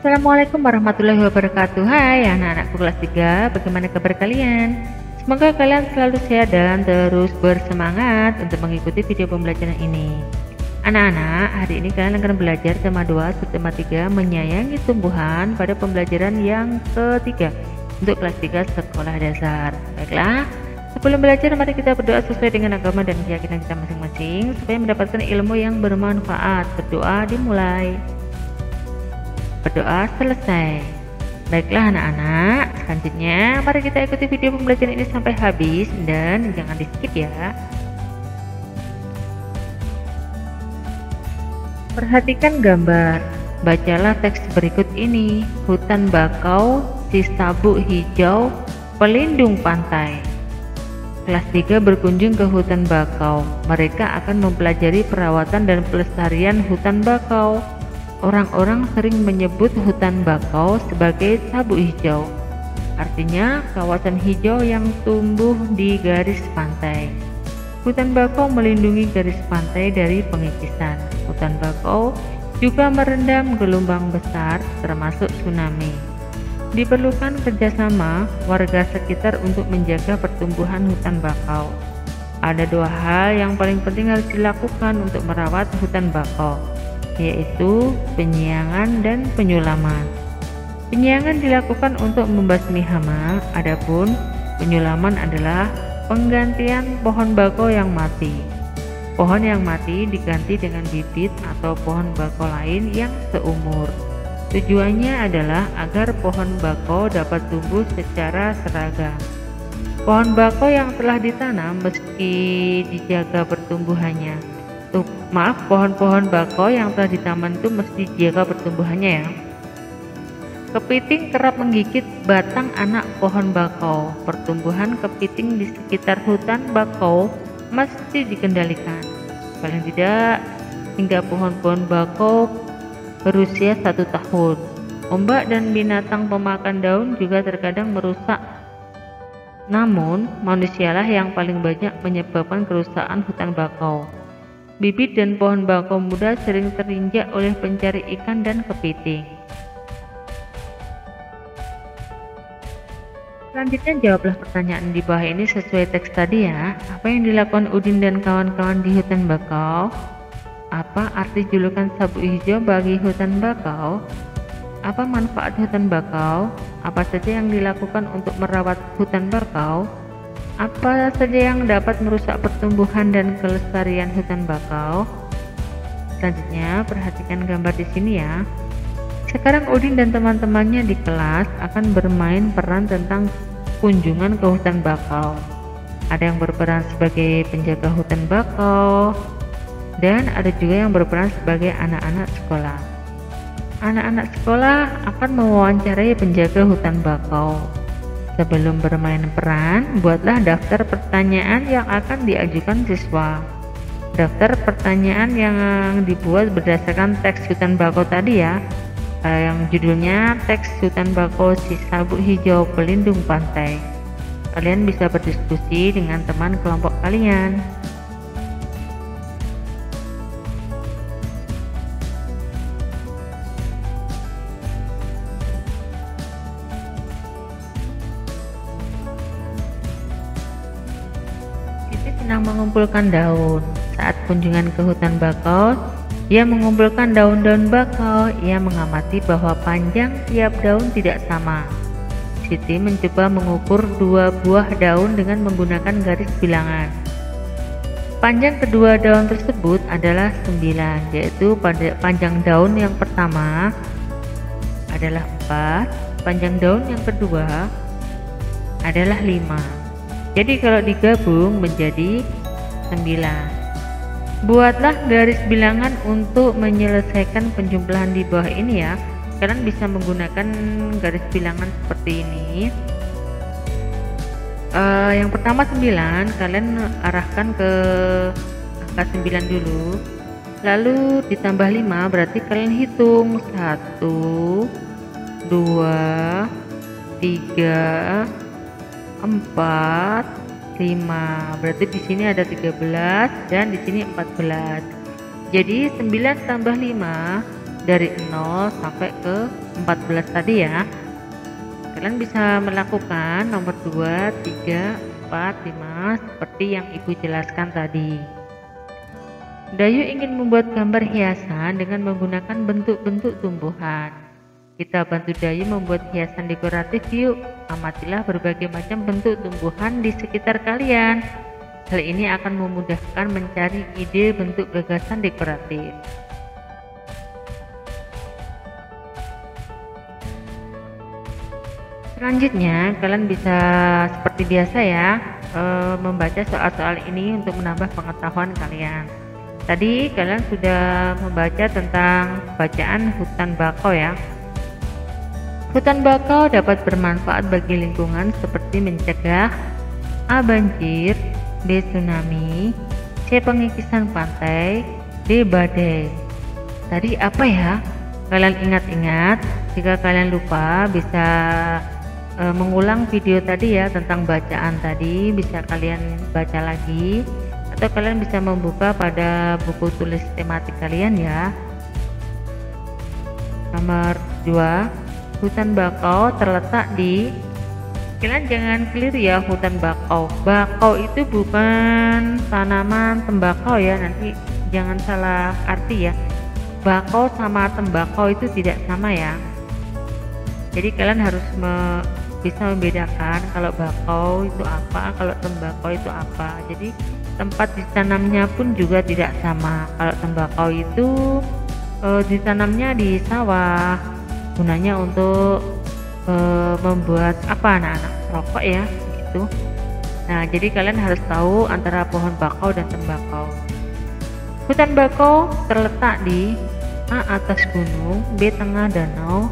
Assalamualaikum warahmatullahi wabarakatuh. Hai anak-anakku kelas 3, bagaimana kabar kalian? Semoga kalian selalu sehat dan terus bersemangat untuk mengikuti video pembelajaran ini. Anak-anak, hari ini kalian akan belajar tema 2 subtema 3 menyayangi tumbuhan pada pembelajaran yang ketiga untuk kelas 3 sekolah dasar. Baiklah, sebelum belajar mari kita berdoa sesuai dengan agama dan keyakinan kita masing-masing supaya mendapatkan ilmu yang bermanfaat. Berdoa dimulai. Berdoa selesai. Baiklah anak-anak, selanjutnya mari kita ikuti video pembelajaran ini sampai habis dan jangan di skip ya. Perhatikan gambar, bacalah teks berikut ini. Hutan bakau, si sabuk hijau, pelindung pantai. Kelas 3 berkunjung ke hutan bakau. Mereka akan mempelajari perawatan dan pelestarian hutan bakau. Orang-orang sering menyebut hutan bakau sebagai sabuk hijau, artinya kawasan hijau yang tumbuh di garis pantai. Hutan bakau melindungi garis pantai dari pengikisan. Hutan bakau juga merendam gelombang besar termasuk tsunami. Diperlukan kerjasama warga sekitar untuk menjaga pertumbuhan hutan bakau. Ada 2 hal yang paling penting harus dilakukan untuk merawat hutan bakau, yaitu penyiangan dan penyulaman. Penyiangan dilakukan untuk membasmi hama, adapun penyulaman adalah penggantian pohon bakau yang mati. Pohon yang mati diganti dengan bibit atau pohon bakau lain yang seumur. Tujuannya adalah agar pohon bakau dapat tumbuh secara seragam. Pohon bakau yang telah ditanam meski dijaga pertumbuhannya. Pohon-pohon bakau yang telah ditanam itu mesti dijaga pertumbuhannya ya. Kepiting kerap menggigit batang anak pohon bakau. Pertumbuhan kepiting di sekitar hutan bakau mesti dikendalikan. Paling tidak hingga pohon-pohon bakau berusia 1 tahun. Ombak dan binatang pemakan daun juga terkadang merusak. Namun, manusialah yang paling banyak menyebabkan kerusakan hutan bakau. Bibit dan pohon bakau muda sering terinjak oleh pencari ikan dan kepiting. Selanjutnya jawablah pertanyaan di bawah ini sesuai teks tadi ya. Apa yang dilakukan Udin dan kawan-kawan di hutan bakau? Apa arti julukan sabuk hijau bagi hutan bakau? Apa manfaat hutan bakau? Apa saja yang dilakukan untuk merawat hutan bakau? Apa saja yang dapat merusak pertumbuhan dan kelestarian hutan bakau? Selanjutnya, perhatikan gambar di sini ya. Sekarang Udin dan teman-temannya di kelas akan bermain peran tentang kunjungan ke hutan bakau. Ada yang berperan sebagai penjaga hutan bakau, dan ada juga yang berperan sebagai anak-anak sekolah. Anak-anak sekolah akan mewawancarai penjaga hutan bakau. Sebelum bermain peran, buatlah daftar pertanyaan yang akan diajukan siswa. Daftar pertanyaan yang dibuat berdasarkan teks hutan bakau tadi ya, yang judulnya teks hutan bakau si sabuk hijau pelindung pantai. Kalian bisa berdiskusi dengan teman kelompok kalian. Senang mengumpulkan daun. Saat kunjungan ke hutan bakau, ia mengumpulkan daun-daun bakau. Ia mengamati bahwa panjang tiap daun tidak sama. Siti mencoba mengukur 2 buah daun dengan menggunakan garis bilangan. Panjang kedua daun tersebut adalah 9, yaitu pada panjang daun yang pertama adalah 4, panjang daun yang kedua adalah 5. Jadi kalau digabung menjadi 9. Buatlah garis bilangan untuk menyelesaikan penjumlahan di bawah ini ya. Kalian bisa menggunakan garis bilangan seperti ini. Yang pertama 9, kalian arahkan ke angka 9 dulu. Lalu ditambah 5, berarti kalian hitung 1, 2, 3, 4, 5. Berarti di sini ada 13 dan di sini 14. Jadi 9 tambah 5 dari 0 sampai ke 14 tadi ya. Kalian bisa melakukan nomor 2, 3, 4, 5 seperti yang Ibu jelaskan tadi. Dayu ingin membuat gambar hiasan dengan menggunakan bentuk-bentuk tumbuhan. Kita bantu Dayu membuat hiasan dekoratif yuk. Amatilah berbagai macam bentuk tumbuhan di sekitar kalian. Hal ini akan memudahkan mencari ide bentuk gagasan dekoratif. Selanjutnya, kalian bisa seperti biasa ya, membaca soal-soal ini untuk menambah pengetahuan kalian. Tadi kalian sudah membaca tentang bacaan hutan bakau ya. Hutan bakau dapat bermanfaat bagi lingkungan seperti mencegah A. Banjir, B. Tsunami, C. Pengikisan pantai, D. Badai. Tadi apa ya? Kalian ingat-ingat, jika kalian lupa bisa mengulang video tadi ya tentang bacaan tadi, bisa kalian baca lagi atau kalian bisa membuka pada buku tulis tematik kalian ya. Nomor 2, hutan bakau terletak di, kalian jangan keliru ya, hutan bakau. Bakau itu bukan tanaman tembakau ya, nanti jangan salah arti ya. Bakau sama tembakau itu tidak sama ya. Jadi kalian harus bisa membedakan kalau bakau itu apa, kalau tembakau itu apa. Jadi tempat ditanamnya pun juga tidak sama. Kalau tembakau itu ditanamnya di sawah, gunanya untuk membuat apa, anak-anak, rokok ya gitu. Nah, jadi kalian harus tahu antara pohon bakau dan tembakau. Hutan bakau terletak di A. atas gunung, B. tengah danau,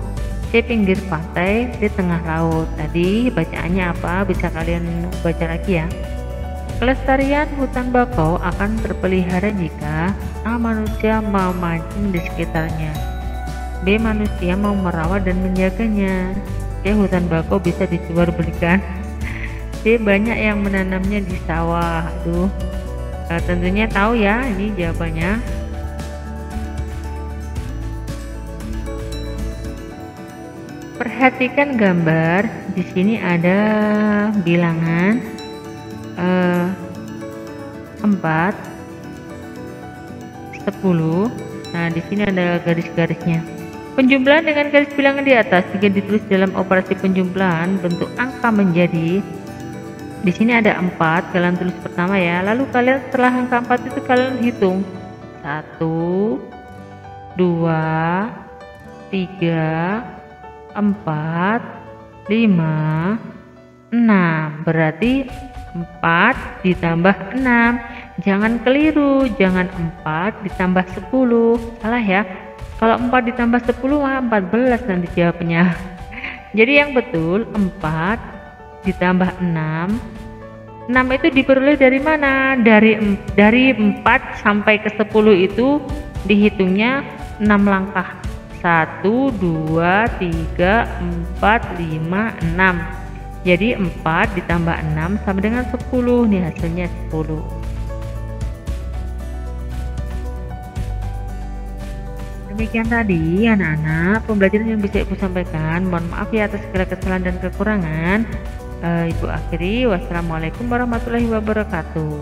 C. pinggir pantai, D. tengah laut. Tadi bacaannya apa? Bisa kalian baca lagi ya. Kelestarian hutan bakau akan terpelihara jika A. manusia mau mancing di sekitarnya, B. manusia mau merawat dan menjaganya, C. hutan bakau bisa dijual belikan, D. banyak yang menanamnya di sawah. Aduh, tentunya tahu ya ini jawabannya. Perhatikan gambar. Di sini ada bilangan 4, 10. Nah, di sini ada garis-garisnya. Penjumlahan dengan garis bilangan di atas jika ditulis dalam operasi penjumlahan bentuk angka menjadi, di sini ada 4, kalian tulis pertama ya. Lalu kalian setelah angka 4 itu kalian hitung 1, 2, 3, 4, 5, 6. Berarti 4 ditambah 6. Jangan keliru, jangan 4 ditambah 10. Salah ya. Kalau 4 ditambah 10 mah 14 nanti jawabnya. Jadi yang betul 4 ditambah 6. 6 itu diperoleh dari mana? Dari 4 sampai ke 10 itu dihitungnya 6 langkah. 1, 2, 3, 4, 5, 6. Jadi 4 ditambah 6 sama dengan 10. Nih hasilnya 10. Demikian tadi anak-anak pembelajaran yang bisa Ibu sampaikan. Mohon maaf ya atas segala kesalahan dan kekurangan. Ibu akhiri. Wassalamualaikum warahmatullahi wabarakatuh.